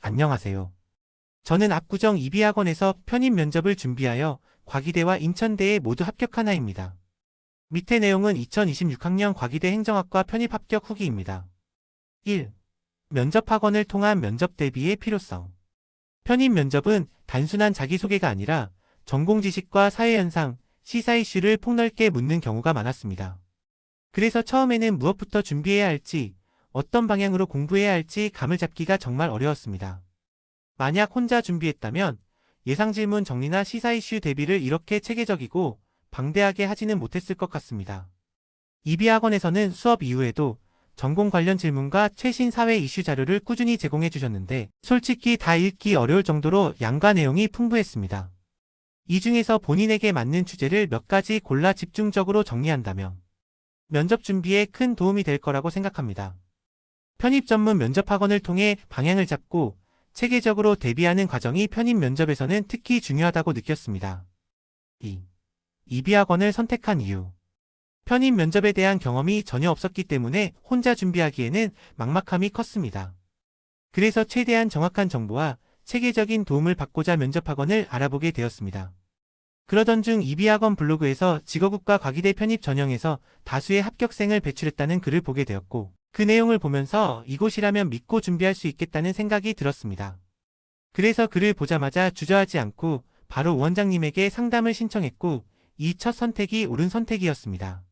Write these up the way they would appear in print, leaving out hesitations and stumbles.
안녕하세요. 저는 압구정 이비학원에서 편입 면접을 준비하여 과기대와 인천대에 모두 합격한 아이입니다. 밑에 내용은 2026학년 과기대 행정학과 편입 합격 후기입니다. 1. 면접학원을 통한 면접 대비의 필요성. 편입 면접은 단순한 자기소개가 아니라 전공 지식과 사회현상, 시사 이슈를 폭넓게 묻는 경우가 많았습니다. 그래서 처음에는 무엇부터 준비해야 할지, 어떤 방향으로 공부해야 할지 감을 잡기가 정말 어려웠습니다. 만약 혼자 준비했다면 예상 질문 정리나 시사 이슈 대비를 이렇게 체계적이고 방대하게 하지는 못했을 것 같습니다. 이비학원에서는 수업 이후에도 전공 관련 질문과 최신 사회 이슈 자료를 꾸준히 제공해 주셨는데 솔직히 다 읽기 어려울 정도로 양과 내용이 풍부했습니다. 이 중에서 본인에게 맞는 주제를 몇 가지 골라 집중적으로 정리한다면 면접 준비에 큰 도움이 될 거라고 생각합니다. 편입 전문 면접학원을 통해 방향을 잡고 체계적으로 대비하는 과정이 편입 면접에서는 특히 중요하다고 느꼈습니다. 2. 이비학원을 선택한 이유. 편입 면접에 대한 경험이 전혀 없었기 때문에 혼자 준비하기에는 막막함이 컸습니다. 그래서 최대한 정확한 정보와 체계적인 도움을 받고자 면접학원을 알아보게 되었습니다. 그러던 중 이비학원 블로그에서 직어국과 과기대 편입 전형에서 다수의 합격생을 배출했다는 글을 보게 되었고 그 내용을 보면서 이곳이라면 믿고 준비할 수 있겠다는 생각이 들었습니다. 그래서 글을 보자마자 주저하지 않고 바로 원장님에게 상담을 신청했고 이 첫 선택이 옳은 선택이었습니다.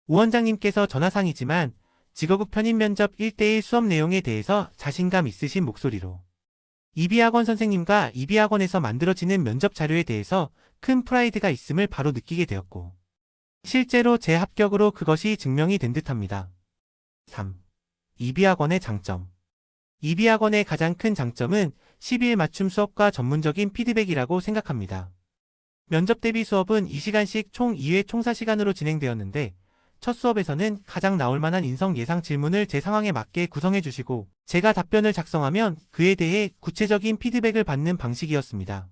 원장님께서 전화상이지만 직어국 편입 면접 1대1 수업 내용에 대해서 자신감 있으신 목소리로 이비학원 선생님과 이비학원에서 만들어지는 면접 자료에 대해서 큰 프라이드가 있음을 바로 느끼게 되었고 실제로 제 합격으로 그것이 증명이 된 듯합니다. 3. 이비학원의 장점. 이비학원의 가장 큰 장점은 12일 맞춤 수업과 전문적인 피드백이라고 생각합니다. 면접 대비 수업은 2시간씩 총 2회 총 4시간으로 진행되었는데 첫 수업에서는 가장 나올 만한 인성 예상 질문을 제 상황에 맞게 구성해 주시고 제가 답변을 작성하면 그에 대해 구체적인 피드백을 받는 방식이었습니다.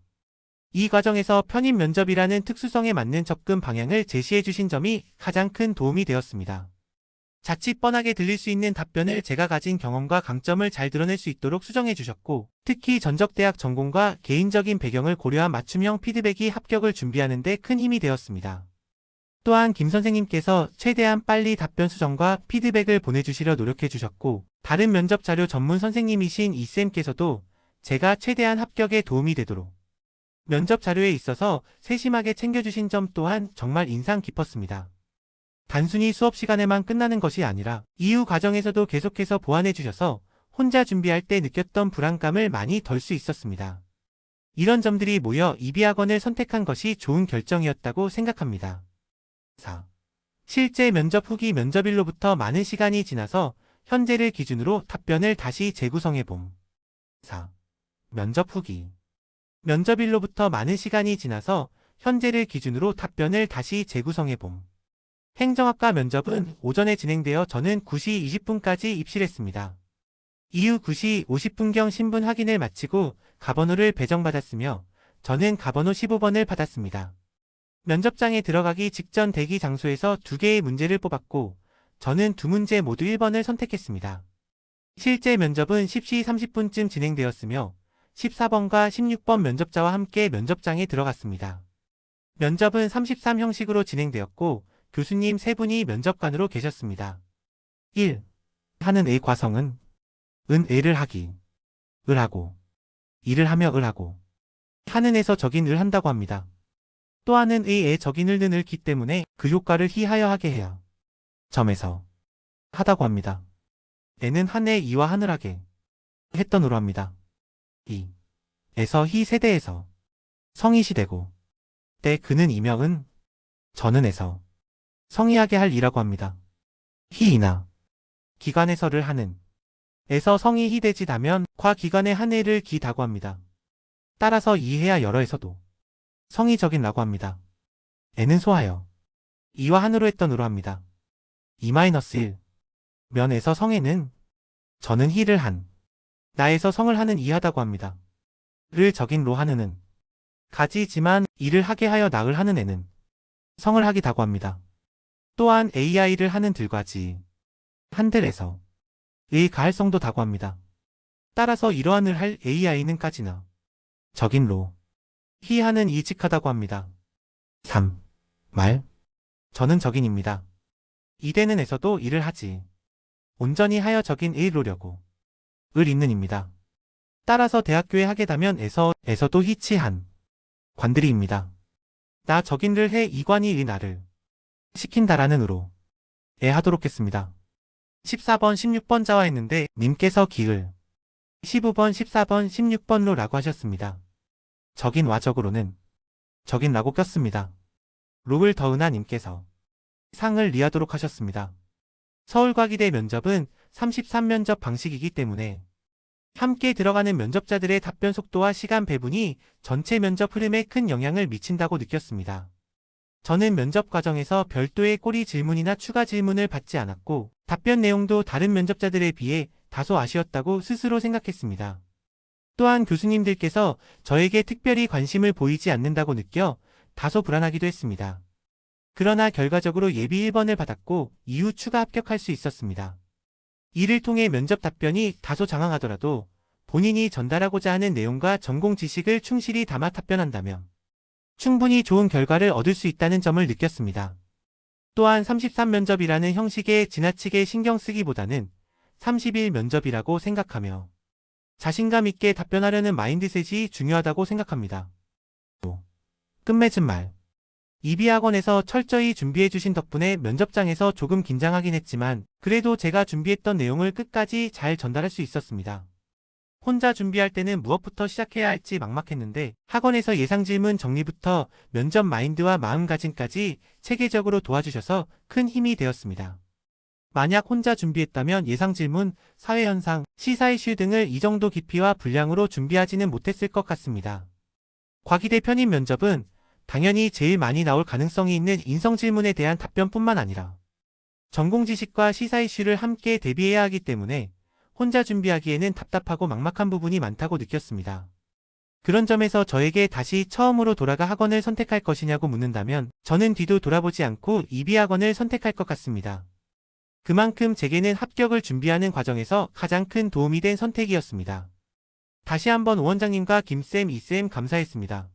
이 과정에서 편입 면접이라는 특수성에 맞는 접근 방향을 제시해 주신 점이 가장 큰 도움이 되었습니다. 자칫 뻔하게 들릴 수 있는 답변을 제가 가진 경험과 강점을 잘 드러낼 수 있도록 수정해 주셨고 특히 전적대학 전공과 개인적인 배경을 고려한 맞춤형 피드백이 합격을 준비하는 데 큰 힘이 되었습니다. 또한 김 선생님께서 최대한 빨리 답변 수정과 피드백을 보내주시려 노력해 주셨고 다른 면접 자료 전문 선생님이신 이쌤께서도 제가 최대한 합격에 도움이 되도록 면접 자료에 있어서 세심하게 챙겨주신 점 또한 정말 인상 깊었습니다. 단순히 수업 시간에만 끝나는 것이 아니라 이후 과정에서도 계속해서 보완해 주셔서 혼자 준비할 때 느꼈던 불안감을 많이 덜 수 있었습니다. 이런 점들이 모여 이비학원을 선택한 것이 좋은 결정이었다고 생각합니다. 4. 실제 면접 후기 면접일로부터 많은 시간이 지나서 현재를 기준으로 답변을 다시 재구성해봄. 4. 면접 후기. 면접일로부터 많은 시간이 지나서 현재를 기준으로 답변을 다시 재구성해봄. 행정학과 면접은 오전에 진행되어 저는 9시 20분까지 입실했습니다. 이후 9시 50분경 신분 확인을 마치고 가번호를 배정받았으며 저는 가번호 15번을 받았습니다. 면접장에 들어가기 직전 대기 장소에서 2개의 문제를 뽑았고 저는 2문제 모두 1번을 선택했습니다. 실제 면접은 10시 30분쯤 진행되었으며 14번과 16번 면접자와 함께 면접장에 들어갔습니다. 면접은 33형식으로 진행되었고 교수님 3분이 면접관으로 계셨습니다. 1. 하는 의 과성은 을 하기, 을 하고, 일을 하며 을 하고, 하는에서 적인 을 한다고 합니다. 또 하는 의에 적인 을는 을기 때문에 그 효과를 희하여 하게 해야 점에서 하다고 합니다. 에는 한해 이와 하늘하게 했던 으로 합니다. 이 에서 희 세대에서 성이시 되고 때 그는 이명은 저는 에서 성의하게 할 이라고 합니다. 희이나 기관에서를 하는 에서 성이 희대지다면 과 기관의 한 해를 기다고 합니다. 따라서 이해야 여러에서도 성의적인라고 합니다. 에는 소하여 이와 한으로 했던 으로 합니다. 2-1 면에서 성에는 저는 희를 한 나에서 성을 하는 이하다고 합니다. 를 적인로 하느는 가지지만 일을 하게 하여 나을 하는 애는 성을 하기다고 합니다. 또한 AI를 하는 들과지 한들에서 의 가할성도 다고 합니다. 따라서 이러한을 할 AI는까지나 적인 로 희하는 이직하다고 합니다. 3. 말. 저는 적인입니다. 이대는 에서도 일을 하지. 온전히 하여 적인 A로려고. 을 있는입니다. 따라서 대학교에 하게 되면 에서도 희치한 관들이입니다. 나 적인를 해 이관이 의 나를 시킨다라는 으로 하도록 했습니다. 14번 16번 자와 했는데 님께서 기을 15번 14번 16번로 라고 하셨습니다. 적인 와적으로는 적인 라고 꼈습니다. 록을 더은하 님께서 상을 리하도록 하셨습니다. 서울과기대 면접은 33면접 방식이기 때문에 함께 들어가는 면접자들의 답변 속도와 시간 배분이 전체 면접 흐름에 큰 영향을 미친다고 느꼈습니다. 저는 면접 과정에서 별도의 꼬리 질문이나 추가 질문을 받지 않았고 답변 내용도 다른 면접자들에 비해 다소 아쉬웠다고 스스로 생각했습니다. 또한 교수님들께서 저에게 특별히 관심을 보이지 않는다고 느껴 다소 불안하기도 했습니다. 그러나 결과적으로 예비 1번을 받았고 이후 추가 합격할 수 있었습니다. 이를 통해 면접 답변이 다소 장황하더라도 본인이 전달하고자 하는 내용과 전공 지식을 충실히 담아 답변한다면 충분히 좋은 결과를 얻을 수 있다는 점을 느꼈습니다. 또한 33면접이라는 형식에 지나치게 신경 쓰기보다는 30일 면접이라고 생각하며 자신감 있게 답변하려는 마인드셋이 중요하다고 생각합니다. 끝맺은 말. 이비학원에서 철저히 준비해주신 덕분에 면접장에서 조금 긴장하긴 했지만 그래도 제가 준비했던 내용을 끝까지 잘 전달할 수 있었습니다. 혼자 준비할 때는 무엇부터 시작해야 할지 막막했는데 학원에서 예상질문 정리부터 면접 마인드와 마음가짐까지 체계적으로 도와주셔서 큰 힘이 되었습니다. 만약 혼자 준비했다면 예상질문, 사회현상, 시사 이슈 등을 이 정도 깊이와 분량으로 준비하지는 못했을 것 같습니다. 과기대 편입 면접은 당연히 제일 많이 나올 가능성이 있는 인성질문에 대한 답변뿐만 아니라 전공 지식과 시사 이슈를 함께 대비해야 하기 때문에 혼자 준비하기에는 답답하고 막막한 부분이 많다고 느꼈습니다. 그런 점에서 저에게 다시 처음으로 돌아가 학원을 선택할 것이냐고 묻는다면 저는 뒤도 돌아보지 않고 이비학원을 선택할 것 같습니다. 그만큼 제게는 합격을 준비하는 과정에서 가장 큰 도움이 된 선택이었습니다. 다시 한번 오 원장님과 김쌤, 이쌤 감사했습니다.